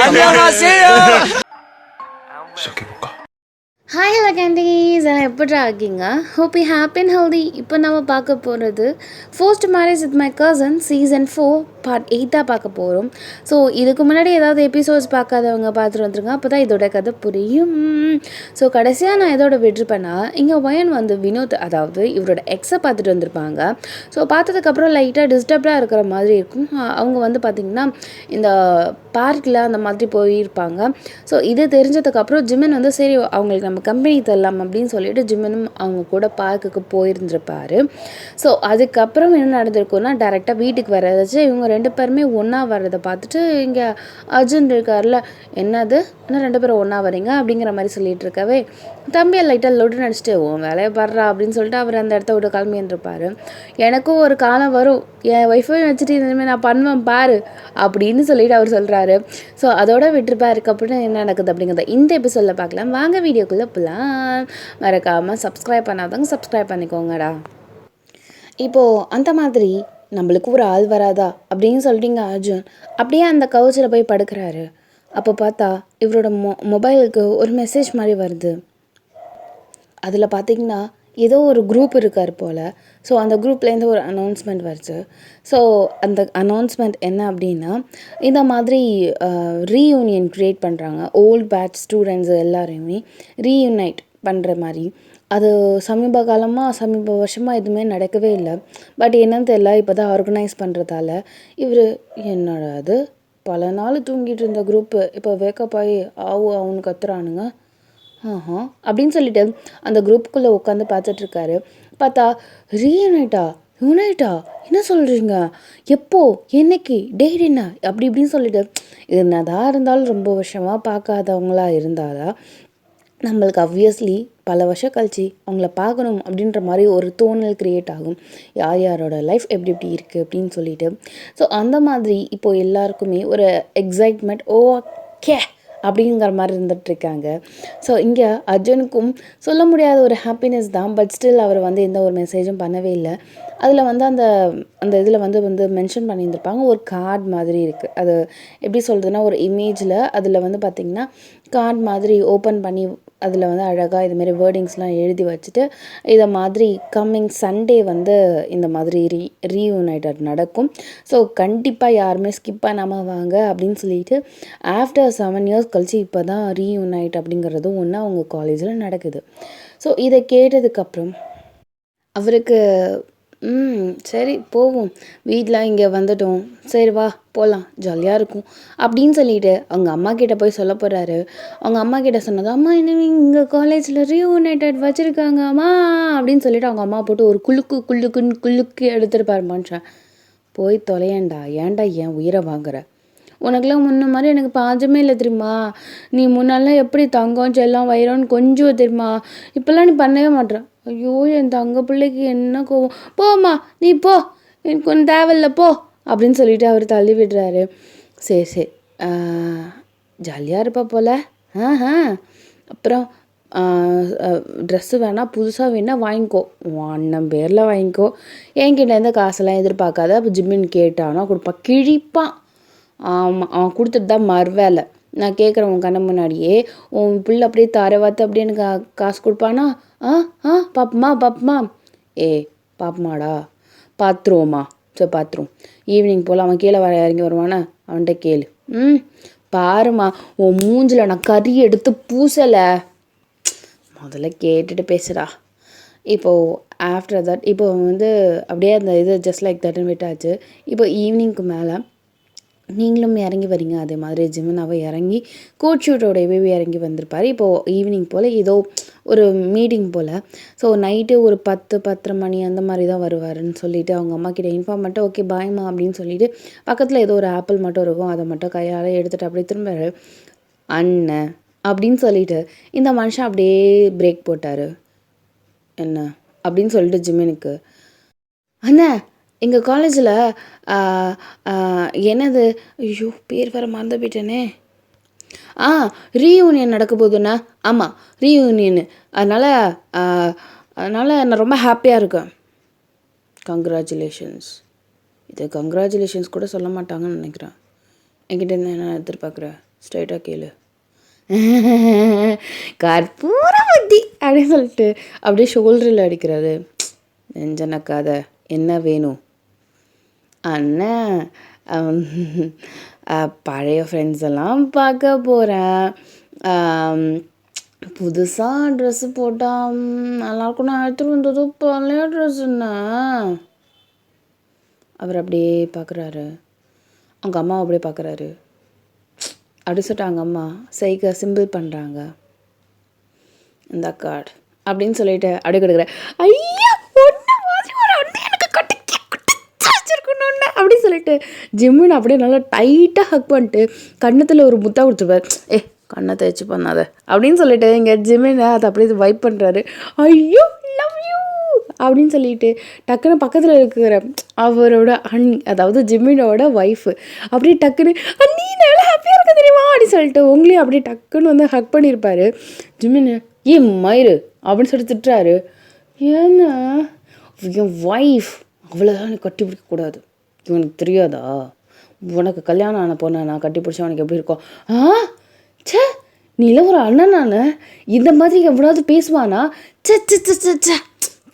안녕하세요. 시작해볼까? Hi hello candies எல்லாம் எப்படிடா இருக்கீங்க? Hope you happy and healthy. இப்போ நம்ம பார்க்க போகிறது first marriage with my Kazan season 4 part 8 பார்க்க போகிறோம். ஸோ இதுக்கு முன்னாடி ஏதாவது எபிசோட்ஸ் பார்க்காதவங்க பார்த்துட்டு வந்துருங்க, அப்போ தான் இதோட கதை புரியும். ஸோ கடைசியாக நான் இதோட விட்டுருப்பேன்னா, இங்கே வயன் வந்து வினோத், அதாவது இவரோட எக்ஸை பார்த்துட்டு வந்திருப்பாங்க. ஸோ பார்த்ததுக்கப்புறம் லைட்டாக டிஸ்டர்ப்டாக இருக்கிற மாதிரி இருக்கும். அவங்க வந்து பார்த்திங்கன்னா இந்த பார்க்கில் அந்த மாதிரி போயிருப்பாங்க. ஸோ இது தெரிஞ்சதுக்கப்புறம் ஜிம்மன் வந்து சரி அவங்களுக்கு நம்ம கம்பெனி தரலாம் அப்படின்னு சொல்லிட்டு ஜிம்மனும் அவங்க கூட பார்க்குக்கு போயிருந்துருப்பார். ஸோ அதுக்கப்புறம் என்ன நடந்திருக்குன்னா, டேரெக்டாக வீட்டுக்கு வர்றதாச்சு இவங்க 2 பேருமே ஒன்றா வர்றதை பார்த்துட்டு இங்கே அர்ஜுன் இருக்கார்ல, என்னது இன்னும் 2 பேரும் ஒன்றா வரீங்க அப்படிங்கிற மாதிரி சொல்லிட்டு இருக்கவே, தம்பியை லைட்டாக லொட்டு நடிச்சிட்டு உன் வேலையை படுறா அப்படின்னு சொல்லிட்டு அவர் அந்த இடத்த விட்டு கிளம்பி இருந்திருப்பார். எனக்கும் ஒரு காலம் வரும், என் ஒய்ஃபை வச்சுட்டு இனிமேல் நான் பண்ணுவேன் பாரு அப்படின்னு சொல்லிட்டு அவர் சொல்கிறாரு. ஸோ அதோட விட்டுருப்பா. அதுக்கப்புறம் என்ன நடக்குது அப்படிங்கிறத இந்த எபிசோடில் பார்க்கலாம். வாங்க வீடியோக்குள்ளே போகலாம். மறக்காமல் சப்ஸ்கிரைப் பண்ணாதவங்க சப்ஸ்கிரைப் பண்ணிக்கோங்கடா. இப்போது அந்த மாதிரி நம்மளுக்கு ஒரு ஆள் வராதா அப்படின்னு சொல்லிட்டீங்க அர்ஜுன் அப்படியே அந்த கவுச்சில் போய் படுக்கிறாரு. அப்போ பார்த்தா இவரோட மொபைலுக்கு ஒரு மெசேஜ் மாதிரி வருது. அதில் பார்த்திங்கன்னா ஏதோ ஒரு குரூப் இருக்கார் போல். ஸோ அந்த குரூப்லேருந்து ஒரு அனௌன்ஸ்மெண்ட் வருது. ஸோ அந்த அனௌன்ஸ்மெண்ட் என்ன அப்படின்னா, இந்த மாதிரி ரீயூனியன் க்ரியேட் பண்ணுறாங்க. ஓல்ட் பேட்ச் ஸ்டூடெண்ட்ஸு எல்லாரையுமே ரீயூனைட் பண்ணுற மாதிரி. அது சமீப வருஷமாக எதுவுமே நடக்கவே இல்லை. பட் என்னன்னு தெரியல, இப்போ தான் ஆர்கனைஸ் பண்ணுறதால இவர் என்னடா அது பல நாள் தூங்கிட்டு இருந்த குரூப்பு இப்போ வேக்கப் ஆகி அவனு கத்துறானுங்க அப்படின்னு சொல்லிட்டு அந்த குரூப்புக்குள்ளே உட்காந்து பார்த்துட்ருக்காரு. பார்த்தா யுனைட்டா என்ன சொல்கிறீங்க, எப்போ, என்னைக்கு, டேட் என்ன அப்படி இப்படின்னு சொல்லிட்டு, இது என்னதான் இருந்தாலும் ரொம்ப வருஷமாக பார்க்காதவங்களா இருந்தாதான் நம்மளுக்கு ஆப்வியஸ்லி பல வருஷம் கழிச்சு அவங்கள பார்க்கணும் அப்படின்ற மாதிரி ஒரு தோணல் க்ரியேட் ஆகும். யாரோட லைஃப் எப்படி எப்படி இருக்குது அப்படின்னு சொல்லிட்டு. ஸோ அந்த மாதிரி இப்போது எல்லாருக்குமே ஒரு எக்ஸைட்மெண்ட் ஓகே அப்படிங்கிற மாதிரி இருந்துகிட்ருக்காங்க. ஸோ இங்கே அர்ஜுனுக்கும் சொல்ல முடியாத ஒரு ஹாப்பினஸ் தான். பட் ஸ்டில் அவர் வந்து எந்த ஒரு மெசேஜும் பண்ணவே இல்லை. அதில் வந்து அந்த இதில் வந்து மென்ஷன் பண்ணியிருந்திருப்பாங்க. ஒரு கார்டு மாதிரி இருக்குது. அது எப்படி சொல்கிறதுனா, ஒரு இமேஜில் அதில் வந்து பார்த்திங்கன்னா கார்டு மாதிரி ஓப்பன் பண்ணி அதில் வந்து அழகாக இதுமாரி வேர்டிங்ஸ்லாம் எழுதி வச்சுட்டு, இதை மாதிரி கம்மிங் சண்டே வந்து இந்த மாதிரி ரீயூனைட்டட் நடக்கும். ஸோ கண்டிப்பாக யாருமே ஸ்கிப் பண்ணாமல் வாங்க அப்படின்னு சொல்லிட்டு ஆஃப்டர் 7 இயர்ஸ் கழிச்சு இப்போ தான் ரீயூனைட் அப்படிங்கிறதும் ஒன்று அவங்க காலேஜில் நடக்குது. ஸோ இதை கேட்டதுக்கப்புறம் அவருக்கு சரி போவோம், வீட்டில் இங்கே வந்துட்டோம், சரி வா போகலாம், ஜாலியாக இருக்கும் அப்படின்னு சொல்லிட்டு அவங்க அம்மா கிட்டே போய் சொல்ல போகிறாரு. அவங்க அம்மா கிட்டே சொன்னது, அம்மா இனிமே இங்கே காலேஜில் ரீயூனைட்டட் வச்சுருக்காங்க அம்மா அப்படின்னு சொல்லிட்டு அவங்க அம்மா போட்டு ஒரு குள்ளுக்கு எடுத்துருப்பார் மனுஷன். போய் தொலையண்டா, ஏன்டா என் உயிரை வாங்குற, உனக்குலாம் முன்ன மாதிரி எனக்கு பாஜமே இல்லை தெரியுமா, நீ முன்னாலாம் எப்படி தங்கம் செல்லம் வைரம்னு கொஞ்சம் தெரியுமா, இப்போல்லாம் நீ பண்ணவே மாட்டேற. ஐயோ என் தங்க பிள்ளைக்கு என்ன கோவம், போம்மா நீ போ, எனக்கு ஒன்றும் தேவையில்ல போ அப்படின்னு சொல்லிட்டு அவர் தள்ளி விடுறாரு. சரி ஜாலியாக இருப்பா போல். அப்புறம் ட்ரெஸ்ஸு வேணால் புதுசாக வேணால் வாங்கிக்கோ, அண்ணன் பேரில் வாங்கிக்கோ, என்கிட்டேருந்து காசெல்லாம் எதிர்பார்க்காத. அப்போ ஜிம்மின்னு கேட்டானா கொடுப்பா, கிழிப்பான். ஆமாம், அவன் கொடுத்துட்டு தான் மறுவேலை. நான் கேட்குறேன் உன் கண்ணு முன்னாடியே, உன் பிள்ளை அப்படியே தரவாத்து அப்படியே எனக்கு காசு கொடுப்பானா? பாப்பமா பாப்பமாடா, பார்த்துருவோம்மா, சரி பார்த்துருவோம். ஈவினிங் போல் அவன் கீழே இறங்கி வருவானே, அவன்கிட்ட கேளு. பாருமா உன் மூஞ்சில் நான் கறி எடுத்து பூசலை, முதல்ல கேட்டுட்டு பேசுகிறா. இப்போது ஆஃப்டர் தட் இப்போ வந்து அப்படியே அந்த இது ஜஸ்ட் லைக் தட்னு விட்டாச்சு. இப்போ ஈவினிங்க்கு மேலே நீங்களும் இறங்கி வரீங்க. அதே மாதிரி ஜிமினாவை இறங்கி கோட்ஷூட்டோடையவே இறங்கி வந்திருப்பார். இப்போது ஈவினிங் போல் ஏதோ ஒரு மீட்டிங் போல். ஸோ நைட்டு ஒரு 10-10:30 மணி அந்த மாதிரி தான் வருவாருன்னு சொல்லிவிட்டு அவங்க அம்மா கிட்டே இன்ஃபார்ம் பண்ணிட்டு ஓகே பாய்மா அப்படின்னு சொல்லிவிட்டு பக்கத்தில் ஏதோ ஒரு ஆப்பிள் மட்டும் இருக்கும், அதை மட்டும் கையால் எடுத்துகிட்டு அப்படியே திரும்ப அண்ணன் அப்படின்னு சொல்லிட்டு இந்த மனுஷன் அப்படியே பிரேக் போட்டார். என்ன அப்படின்னு சொல்லிட்டு ஜிமினுக்கு, அண்ணா எங்கள் காலேஜில் என்னது, ஐயோ பேர் வர மறந்து போயிட்டேனே, ரீயூனியன் நடக்க போகுதுண்ணா. ஆமாம் ரீயூனியனு, அதனால் நான் ரொம்ப ஹாப்பியாக இருக்கேன். கங்க்ராச்சுலேஷன்ஸ். இது கங்க்ராச்சுலேஷன்ஸ் கூட சொல்ல மாட்டாங்கன்னு நினைக்கிறேன். என்கிட்ட என்ன எதிர்பார்க்குற, ஸ்ட்ரைட்டாக கேளு. கற்பூரவதி அப்படின்னு சொல்லிட்டு அப்படியே ஷோல்டரில் அடிக்கிறாரு. நெஞ்சனக்காத, என்ன வேணும்? அண்ணன் பழைய ஃப்ரெண்ட்ஸ் எல்லாம் பார்க்க போகிறேன். புதுசாக ட்ரெஸ்ஸு போட்டால் நல்லாயிருக்கும். நான் எடுத்துகிட்டு வந்தது பழைய ட்ரெஸ்ஸுண்ணா. அவர் அப்படியே பார்க்குறாரு. அவங்க அம்மாவை அப்படியே பார்க்குறாரு. அப்படி சொல்லிட்டு அவங்க அம்மா சைகை சிம்பிள் பண்ணுறாங்க. இந்த கார்டு அப்படின்னு சொல்லிட்டு அப்படியே கொடுக்குறேன். ஐயா ஒன்று மாதிரி ஒரு ஒன்று எனக்கு வச்சிருக்கணும்னு அப்படின்னு சொல்லிட்டு ஜிம்முன்னு அப்படியே நல்லா டைட்டாக ஹக் பண்ணிட்டு கண்ணத்தில் ஒரு முத்தா கொடுத்துருப்பார். கண்ணை தேய்ச்சி பண்ணாத அப்படின்னு சொல்லிட்டு இங்கே ஜிம்மினை அதை அப்படியே வைப் பண்ணுறாரு. ஐயோ லவ் யூ அப்படின்னு சொல்லிட்டு டக்குன்னு பக்கத்தில் இருக்கிற அவரோட அண்ணி, அதாவது ஜிம்மினோட ஒய்ஃபு, அப்படியே டக்குன்னு அண்ணி நல்லா ஹாப்பியாக இருக்க தெரியுமா அப்படின்னு சொல்லிட்டு உங்களையும் அப்படியே டக்குன்னு வந்து ஹக் பண்ணியிருப்பாரு. ஜிம்மின் மயிறு அப்படின்னு சொல்லி திட்டுறாரு. ஏன்னா என் ஒய்ஃப் அவ்வளோதான் நீ கட்டி பிடிக்கக்கூடாது, இவனுக்கு தெரியாதா? உனக்கு கல்யாணம் ஆன பொண்ணை நான் கட்டி பிடிச்சா உனக்கு எப்படி இருக்கும்? சே நீல ஒரு அண்ணனான இந்த மாதிரி எவ்வளோது பேசுவானா? சே சே சே சே சே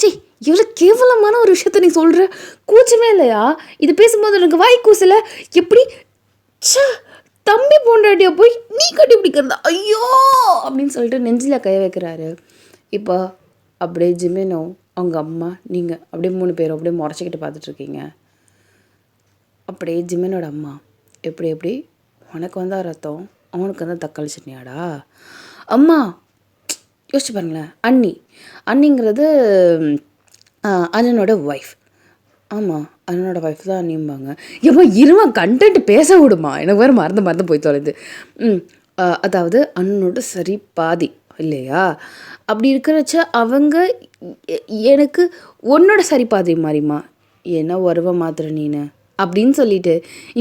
சி எவ்வளோ கேவலமான ஒரு விஷயத்த நீ சொல்கிற, கூச்சமே இல்லையா? இது பேசும்போது எனக்கு வாய் கூசல. எப்படி தம்பி போண்டாட்டியா போய் நீ கட்டி பிடிக்கிறதா? ஐயோ அப்படின்னு சொல்லிட்டு நெஞ்சில் கை வைக்கிறாரு. இப்போ அப்படியே ஜிமினோ, அவங்க அம்மா, நீங்கள் அப்படியே 3 பேரும் அப்படியே முறைச்சிக்கிட்டு பார்த்துட்ருக்கீங்க. அப்படியே ஜிமினோட அம்மா எப்படி உனக்கு வந்தால் ரத்தம், அவனுக்கு வந்து தக்காளி சட்னியாடா? அம்மா யோசிச்சு பாருங்களேன். அண்ணிங்கிறது அண்ணனோட ஒய்ஃப். ஆமாம், அண்ணனோட ஒய்ஃப் தான் அண்ணிம்பாங்க. ஏம்மா இருமா, கண்டென்ட் பேச விடுமா, எனக்கு வேறு மறந்து போய் தொலைது. அதாவது அண்ணனோட சரி பாதி இல்லையா? அப்படி இருக்கிறச்ச அவங்க எனக்கு உன்னோட சரி பாதி மாதிரிம்மா. என்ன உறவை மாத்திர நீனு அப்படின்னு சொல்லிட்டு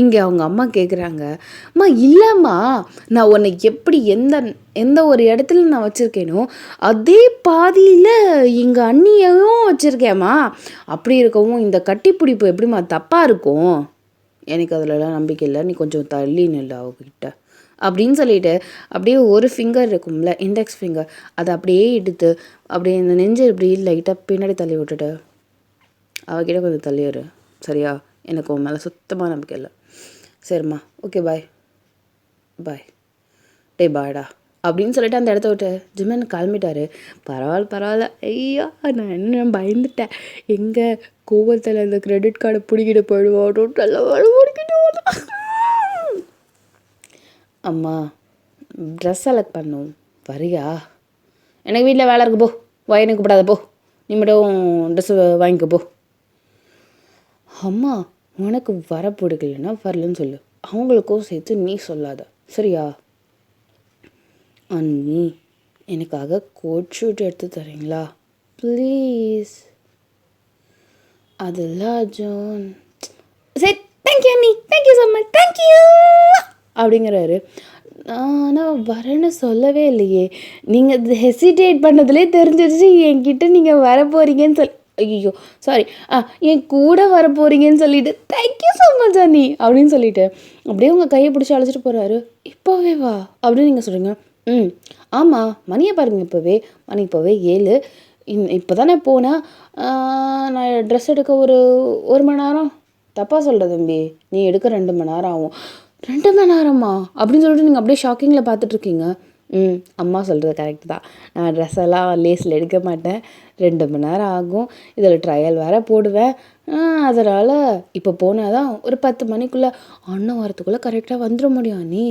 இங்கே அவங்க அம்மா கேட்குறாங்க. அம்மா இல்லைம்மா, நான் உன்னை எப்படி எந்த ஒரு இடத்துல நான் வச்சுருக்கேனோ அதே பாதியில் எங்கள் அண்ணியையும் வச்சுருக்கேம்மா. அப்படி இருக்கவும் இந்த கட்டிப்பிடிப்பு எப்படிம்மா தப்பாக இருக்கும்? எனக்கு அதிலலாம் நம்பிக்கை இல்லை, நீ கொஞ்சம் தள்ளி நில்லை அவகிட்ட அப்படின்னு சொல்லிட்டு அப்படியே ஒரு ஃபிங்கர் இருக்கும்ல, இண்டெக்ஸ் ஃபிங்கர், அதை அப்படியே எடுத்து அப்படியே இந்த நெஞ்சை இப்படி லைட்டாக பின்னாடி தள்ளி விட்டுட்டு அவகிட்ட கொஞ்சம் தள்ளிடு சரியா? எனக்கு உன் மேலே சுத்தமாக நம்பிக்கை இல்லை. சரிம்மா, ஓகே பாய் பாய்டா அப்படின்னு சொல்லிட்டு அந்த இடத்த விட்டு ஜிம்மன் கிளம்பிட்டாரு. பரவாயில்ல. ஐயா நான் என்ன பயந்துட்டேன், எங்கே கோவத்தில் இந்த கிரெடிட் கார்டை பிடிக்கிட்டு போயிடுவோம். அம்மா ட்ரெஸ் செலக்ட் பண்ணும் வரியா? எனக்கு வீட்டில் வேலை இருக்கு, போ எனக்கு கூப்பிடாத, போ நீ மட்டும் ட்ரெஸ்ஸு வாங்கிக்க போ. அம்மா உனக்கு வர பிடிக்கலன்னா வரலன்னு சொல்லு, அவங்களுக்கும் சேர்த்து நீ சொல்லாத சரியா? அண்ணி எனக்காக கோட் ஷூட் எடுத்து தரீங்களா ப்ளீஸ்? அதெல்லாம் ஜோன். சரி தேங்க்யூ அண்ணி, தேங்க்யூ ஸோ மச், தேங்க்யூ அப்படிங்கிறாரு. ஆனால் வரேன்னு சொல்லவே இல்லையே, நீங்கள் ஹெசிடேட் பண்ணதுலேயே தெரிஞ்சிருச்சு என்கிட்ட நீங்கள் வர போகிறீங்கன்னு சொல்லி. ஐயோ சாரி, என் கூட வர போகிறீங்கன்னு சொல்லிட்டு தேங்க்யூ ஸோ மச் அண்ணி அப்படின்னு சொல்லிட்டு அப்படியே உங்கள் கையை பிடிச்சி அழைச்சிட்டு போகிறாரு. இப்போவே வா அப்படின்னு நீங்கள் சொல்கிறீங்க. ஆமாம் மணியை பாருங்கள், இப்போவே 7. இப்போ தானே போனேன், நான் ட்ரெஸ் எடுக்க ஒரு மணி நேரம். தப்பாக சொல்கிற தம்பி, நீ எடுக்க 2 மணி நேரம் ஆகும். 2 மணி நேரமா அப்படின்னு சொல்லிட்டு நீங்கள் அப்படியே ஷாக்கிங்கில் பார்த்துட்ருக்கீங்க. அம்மா சொல்கிறது கரெக்டு தான், நான் ட்ரெஸ் எல்லாம் லேஸில் எடுக்க மாட்டேன், 2 மணி நேரம் ஆகும், இதில் ட்ரையல் வேறு போடுவேன். அதனால் இப்போ போனால் தான் ஒரு 10 மணிக்குள்ளே அண்ணன் வரத்துக்குள்ளே கரெக்டாக வந்துட முடியும். நீ